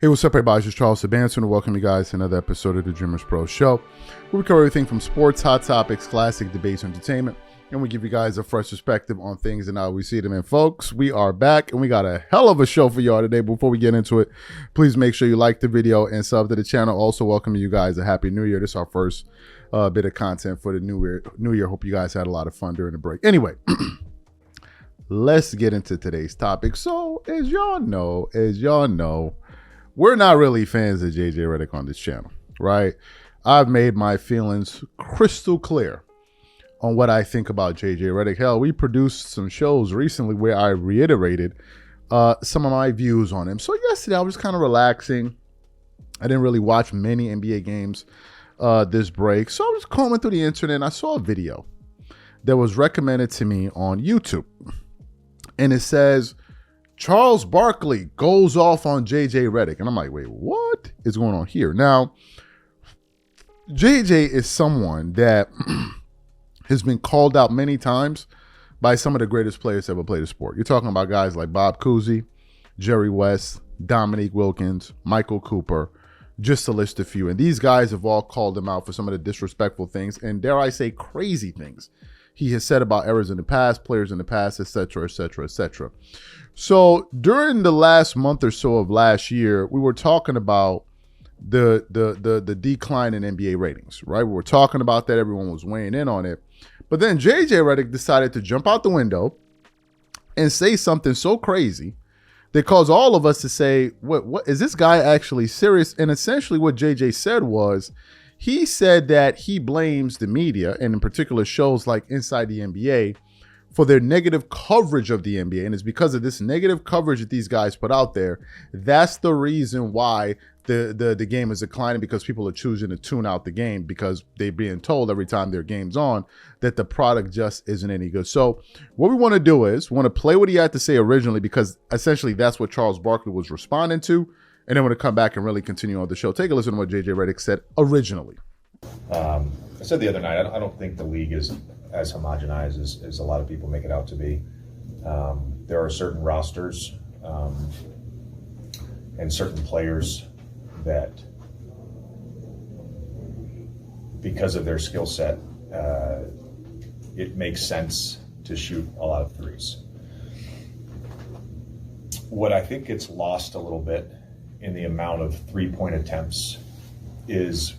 Hey, what's up, everybody? It's just Charles Sabanson, and welcome you guys to another episode of the Dreamers Pro Show, where we cover everything from sports, hot topics, classic debates, entertainment, and we give you guys a fresh perspective on things and how we see them. And folks, we are back, and we got a hell of a show for y'all today. Before we get into it, please make sure you like the video and sub to the channel. Also, welcome you guys a Happy New Year. This is our first bit of content for the new year. Hope you guys had a lot of fun during the break. Anyway, let's get into today's topic. So, as y'all know, we're not really fans of JJ Redick on this channel, right? I've made my feelings crystal clear on what I think about JJ Redick. Hell, we produced some shows recently where I reiterated some of my views on him. So yesterday I was kind of relaxing. I didn't really watch many NBA games this break. So I was combing through the internet and I saw a video that was recommended to me on YouTube. And it says, Charles Barkley goes off on JJ Redick. And I'm like, wait, what is going on here? Now, JJ is someone that has been called out many times by some of the greatest players to ever play the sport. You're talking about guys like Bob Cousy, Jerry West, Dominique Wilkins, Michael Cooper, just to list a few. And these guys have all called him out for some of the disrespectful things and, dare I say, crazy things he has said about errors in the past, players in the past, etc., etc., etc. So during the last month or so of last year, we were talking about the decline in NBA ratings, right? We were talking about that. Everyone was weighing in on it. But then JJ Redick decided to jump out the window and say something so crazy that caused all of us to say, what is this guy actually serious? And essentially what JJ said was, he said that he blames the media, and in particular shows like Inside the NBA, for their negative coverage of the NBA. And it's because of this negative coverage that these guys put out there. That's the reason why the game is declining, because people are choosing to tune out the game because they're being told every time their game's on that the product just isn't any good. So what we want to do is we want to play what he had to say originally, because essentially that's what Charles Barkley was responding to. And then we're going to come back and really continue on the show. Take a listen to what JJ Redick said originally. I said the other night, I don't think the league is as homogenized as a lot of people make it out to be. There are certain rosters and certain players that, because of their skill set, it makes sense to shoot a lot of threes. What I think gets lost a little bit in the amount of three-point attempts is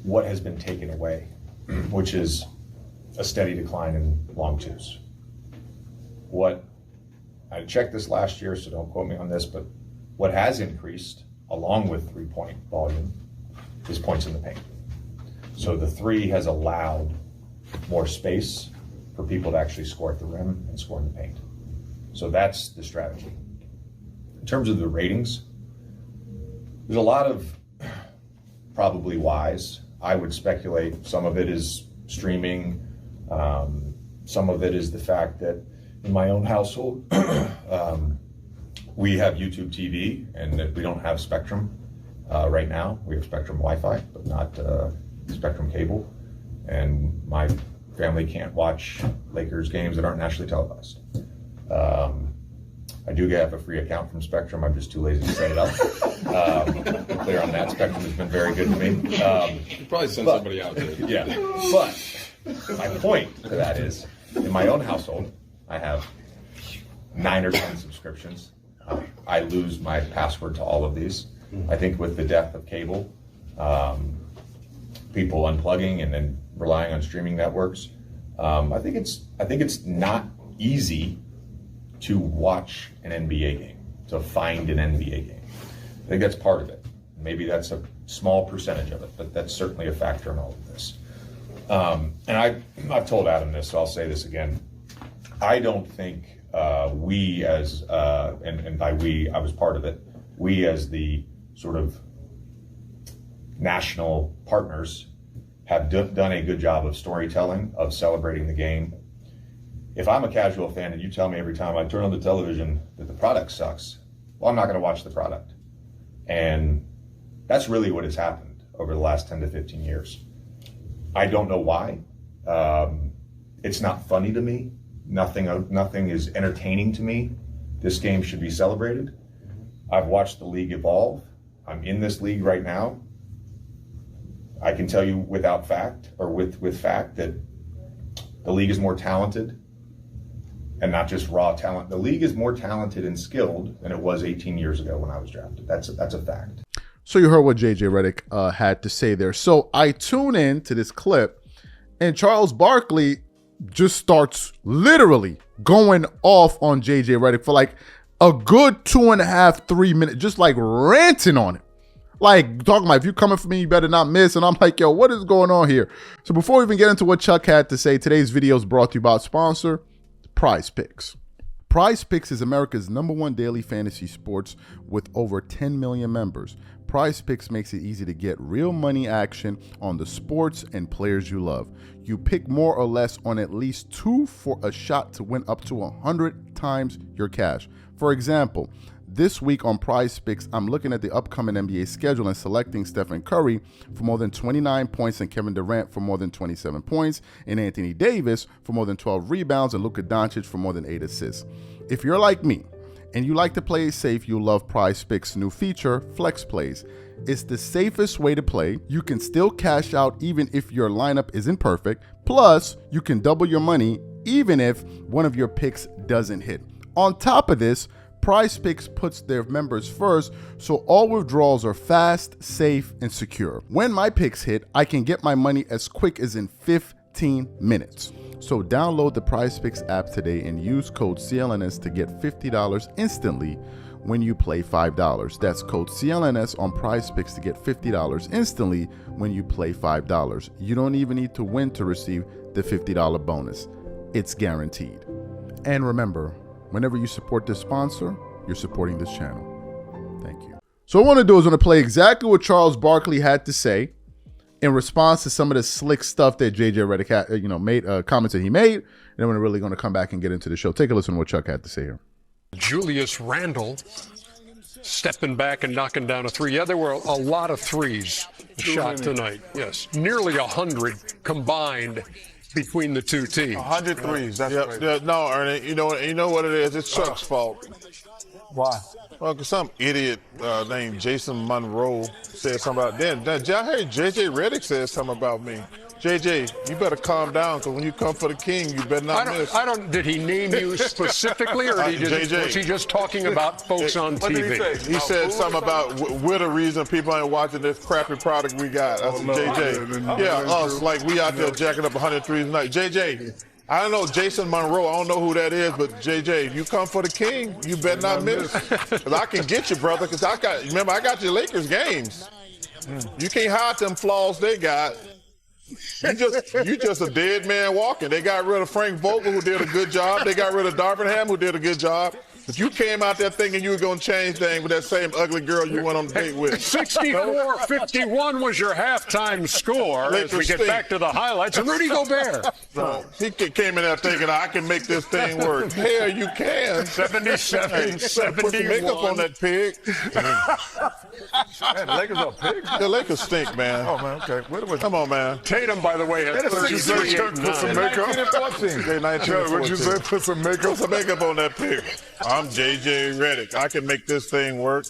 what has been taken away, which is a steady decline in long twos. I checked this last year, so don't quote me on this, but what has increased along with three-point volume is points in the paint. So the three has allowed more space for people to actually score at the rim and score in the paint. So that's the strategy. In terms of the ratings, there's a lot of probably whys. I would speculate some of it is streaming. Some of it is the fact that in my own household, we have YouTube TV and that we don't have Spectrum right now. We have Spectrum Wi-Fi, but not Spectrum cable. And my family can't watch Lakers games that aren't nationally televised. I do have a free account from Spectrum. I'm just too lazy to set it up. Clear on that. Spectrum has been very good to me. You probably send somebody out there. Yeah. But my point to that is, in my own household, I have 9 or 10 subscriptions. I lose my password to all of these. I think with the death of cable, people unplugging and then relying on streaming networks, I think it's not easy to watch an NBA game, to find an NBA game. I think that's part of it. Maybe that's a small percentage of it, but that's certainly a factor in all of this. And I've told Adam this, so I'll say this again. I don't think we as, and by we, I was part of it, we as the sort of national partners have done a good job of storytelling, of celebrating the game. If I'm a casual fan and you tell me every time I turn on the television that the product sucks, well, I'm not going to watch the product. And that's really what has happened over the last 10 to 15 years. I don't know why. It's not funny to me. Nothing is entertaining to me. This game should be celebrated. I've watched the league evolve. I'm in this league right now. I can tell you without fact, or with fact, that the league is more talented, and not just raw talent. The league is more talented and skilled than it was 18 years ago when I was drafted. That's a fact. So you heard what JJ Redick had to say there. So I tune in to this clip, and Charles Barkley just starts literally going off on JJ Redick for like a good 2.5, 3 minutes, just like ranting on it. Like talking about, if you're coming for me, you better not miss. And I'm like, yo, what is going on here? So before we even get into what Chuck had to say, today's video is brought to you by sponsor, Prize Picks. Prize Picks is America's #1 daily fantasy sports with over 10 million members. Prize Picks makes it easy to get real money action on the sports and players you love. You pick more or less on at least 2 for a shot to win up to 100 times your cash. For example, this week on Prize Picks, I'm looking at the upcoming NBA schedule and selecting Stephen Curry for more than 29 points and Kevin Durant for more than 27 points and Anthony Davis for more than 12 rebounds and Luka Doncic for more than 8 assists. If you're like me and you like to play it safe, you'll love Prize Picks' new feature, Flex Plays. It's the safest way to play. You can still cash out even if your lineup isn't perfect. Plus, you can double your money even if one of your picks doesn't hit. On top of this, Prize Picks puts their members first, so all withdrawals are fast, safe, and secure. When my picks hit, I can get my money as quick as in 15 minutes. So download the Prize Picks app today and use code CLNS to get $50 instantly when you play $5. That's code CLNS on Prize Picks to get $50 instantly when you play $5. You don't even need to win to receive the $50 bonus. It's guaranteed. And remember, whenever you support this sponsor, you're supporting this channel. Thank you. So what I want to do is I'm going to play exactly what Charles Barkley had to say in response to some of the slick stuff that JJ Redick had, made comments that he made. And then we're really going to come back and get into the show. Take a listen to what Chuck had to say here. Julius Randle stepping back and knocking down a three. Yeah, there were a lot of threes shot tonight. Yes, nearly 100 combined between the two teams. 100 threes. That's right. No, Ernie. You know what it is? It's Chuck's fault. Why? Well, because some idiot named Jason Monroe said something about them. I heard JJ Redick said something about me. JJ, you better calm down, because when you come for the king, you better not miss. Did he name you specifically, or was he just talking about folks on TV? He said something about we're the reason people ain't watching this crappy product we got. I said, JJ. Yeah, us, like we out there jacking up 100 threes a night. JJ, I don't know Jason Monroe. I don't know who that is, but JJ, if you come for the king, you better not miss. Because I can get you, brother, because I got your Lakers games. You can't hide them flaws they got. You just a dead man walking. They got rid of Frank Vogel, who did a good job. They got rid of Darvin Ham, who did a good job. But you came out there thinking you were going to change things with that same ugly girl you went on a date with. 64-51 was your halftime score. As we get back to the highlights, and Rudy Gobert. He came in there thinking, I can make this thing work. Hell, you can. 77-71. Put some makeup on that pig. Man, the Lakers are pigs. The Lakers stink, man. Oh, man, okay. Come on, man. Tatum, by the way, has 38. Put some makeup. What'd you say? Put some makeup. Put some makeup on that pig. I'm JJ Redick. I can make this thing work.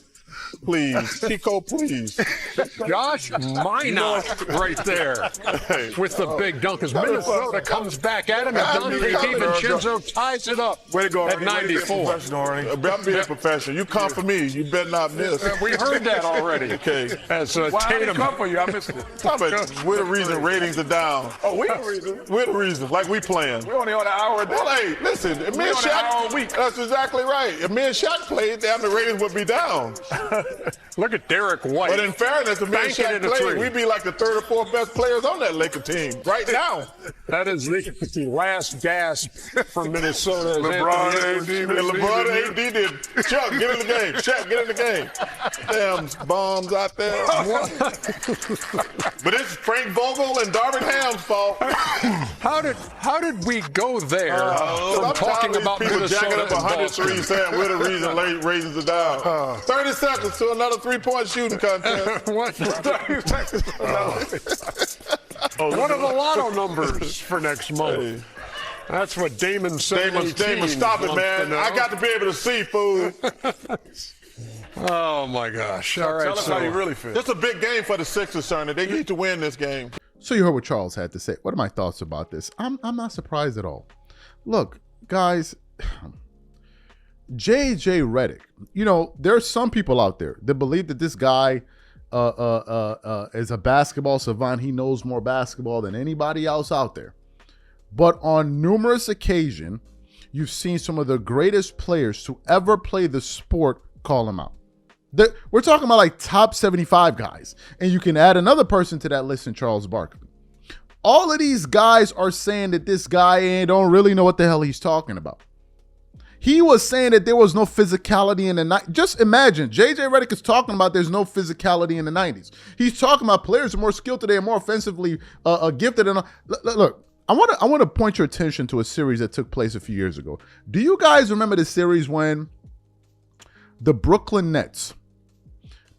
Please. Chico, please. Josh Minot right there with the big dunk as Minnesota comes back at him. And Dante DiVincenzo ties it up at 94. I'm being professional. You come for me, you better not miss. We heard that already. Okay. As Tatum come for you, I missed it. We're the reason ratings are down. Oh, we're the reason? We're the reason. Like we playing. We're only on an hour a day. Well, hey, listen. If me and Shaq, that's exactly right. If me and Shaq played, damn, the ratings would be down. Look at Derek White. But in fairness, if me and Shaq played, we'd be like the third or fourth best players on that Laker team right now. That is the last gasp for Minnesota. LeBron AD did. Chuck, get in the game. Chuck, get in the game. Damn bombs out there. But it's Frank Vogel and Darvin Ham's fault. How did we go there from talking about people Minnesota jacking up 103 saying we're the reason ratings are down. 30 seconds to another three-point shooting contest. What are the lotto numbers for next month? Hey. That's what Damon said. Damon, stop it, man. I got to be able to see, fool. Oh my gosh! All right, Tell us how you really feel. It's a big game for the Sixers, son. They need to win this game. So you heard what Charles had to say. What are my thoughts about this? I'm not surprised at all. Look, guys, JJ Redick, there are some people out there that believe that this guy is a basketball savant. He knows more basketball than anybody else out there. But on numerous occasions, you've seen some of the greatest players to ever play the sport call him out. We're talking about like top 75 guys. And you can add another person to that list in Charles Barkley. All of these guys are saying that this guy don't really know what the hell he's talking about. He was saying that there was no physicality in the 90s. Just imagine, JJ Redick is talking about there's no physicality in the 90s. He's talking about players are more skilled today and more offensively gifted. Look, I want to point your attention to a series that took place a few years ago. Do you guys remember the series when the Brooklyn Nets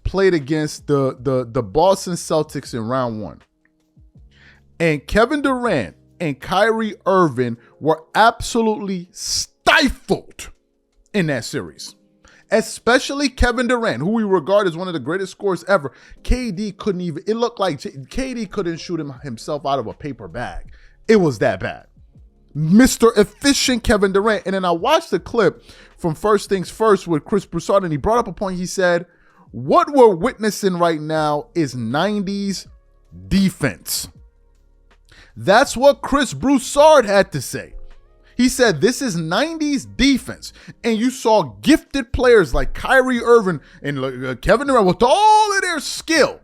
played against the Boston Celtics in round 1? And Kevin Durant and Kyrie Irving were absolutely stifled in that series. Especially Kevin Durant, who we regard as one of the greatest scorers ever. KD couldn't even, it looked like KD couldn't shoot himself out of a paper bag. It was that bad. Mr. Efficient Kevin Durant. And then I watched the clip from First Things First with Chris Broussard, and he brought up a point. He said, what we're witnessing right now is 90s defense. That's what Chris Broussard had to say. He said, this is 90s defense. And you saw gifted players like Kyrie Irving and Kevin Durant with all of their skill.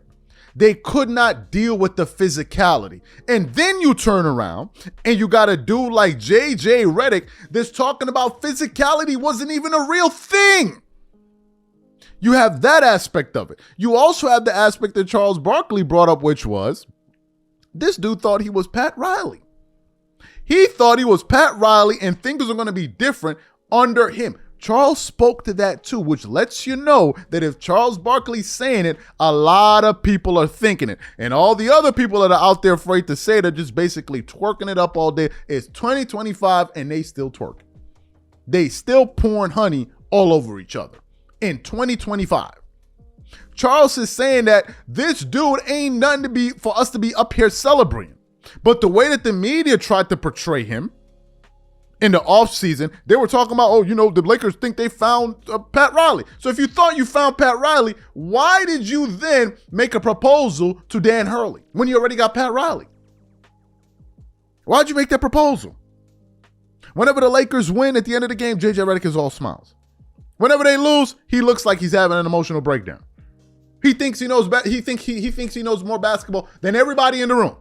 They could not deal with the physicality. And then you turn around and you got a dude like JJ Redick that's talking about physicality wasn't even a real thing. You have that aspect of it. You also have the aspect that Charles Barkley brought up, which was this dude thought he was Pat Riley. He thought he was Pat Riley and things are going to be different under him. Charles spoke to that too, which lets you know that if Charles Barkley's saying it, a lot of people are thinking it. And all the other people that are out there afraid to say it are just basically twerking it up all day. It's 2025 and they still twerk. They still pouring honey all over each other in 2025. Charles is saying that this dude ain't nothing for us to be up here celebrating. But the way that the media tried to portray him in the offseason, they were talking about, the Lakers think they found Pat Riley. So if you thought you found Pat Riley, why did you then make a proposal to Dan Hurley when you already got Pat Riley? Why'd you make that proposal? Whenever the Lakers win at the end of the game, JJ Redick is all smiles. Whenever they lose, he looks like he's having an emotional breakdown. He thinks he knows. He thinks he knows more basketball than everybody in the room.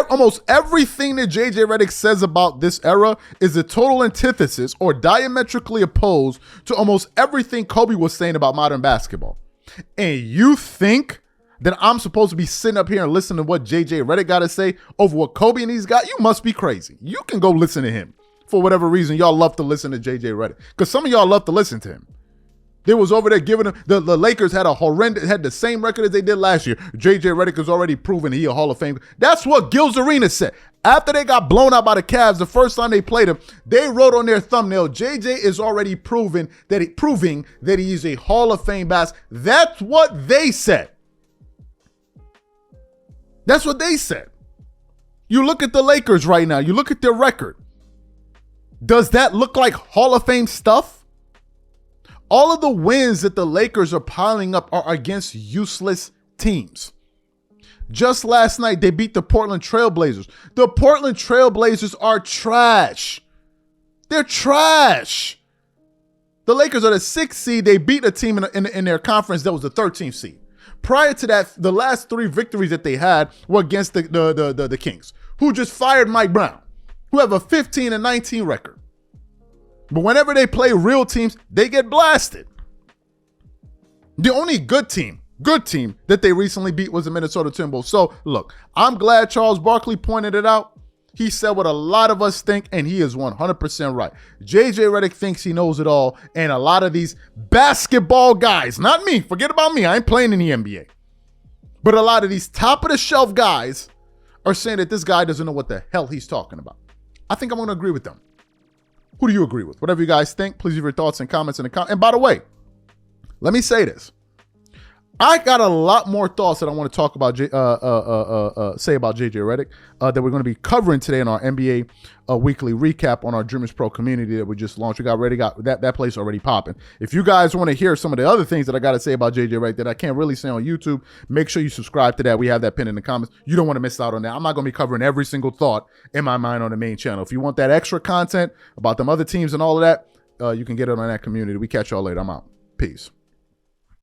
Almost everything that JJ Redick says about this era is a total antithesis or diametrically opposed to almost everything Kobe was saying about modern basketball. And you think that I'm supposed to be sitting up here and listening to what JJ Redick got to say over what Kobe and these guys? You must be crazy. You can go listen to him for whatever reason. Y'all love to listen to JJ Redick because some of y'all love to listen to him. They was over there giving them, the Lakers had the same record as they did last year. JJ Redick has already proven he a Hall of Fame. That's what Gil's Arena said. After they got blown out by the Cavs the first time they played him, they wrote on their thumbnail, JJ is already proving that he is a Hall of Fame bass. That's what they said. That's what they said. You look at the Lakers right now. You look at their record. Does that look like Hall of Fame stuff? All of the wins that the Lakers are piling up are against useless teams. Just last night, they beat the Portland Trail Blazers. The Portland Trail Blazers are trash. They're trash. The Lakers are the 6th seed. They beat a team in their conference that was the 13th seed. Prior to that, the last 3 victories that they had were against the Kings, who just fired Mike Brown, who have a 15-19 record. But whenever they play real teams, they get blasted. The only good team that they recently beat was the Minnesota Timberwolves. So, look, I'm glad Charles Barkley pointed it out. He said what a lot of us think, and he is 100% right. JJ Redick thinks he knows it all, and a lot of these basketball guys, not me, forget about me, I ain't playing in the NBA. But a lot of these top-of-the-shelf guys are saying that this guy doesn't know what the hell he's talking about. I think I'm going to agree with them. Who do you agree with? Whatever you guys think, please leave your thoughts and comments in the comments. And by the way, let me say this. I got a lot more thoughts that I want to talk about, say about JJ Redick that we're going to be covering today in our NBA weekly recap on our Dreamers Pro community that we just launched. We got that place already popping. If you guys want to hear some of the other things that I got to say about JJ Redick that I can't really say on YouTube, make sure you subscribe to that. We have that pinned in the comments. You don't want to miss out on that. I'm not going to be covering every single thought in my mind on the main channel. If you want that extra content about them other teams and all of that, you can get it on that community. We catch y'all later. I'm out. Peace.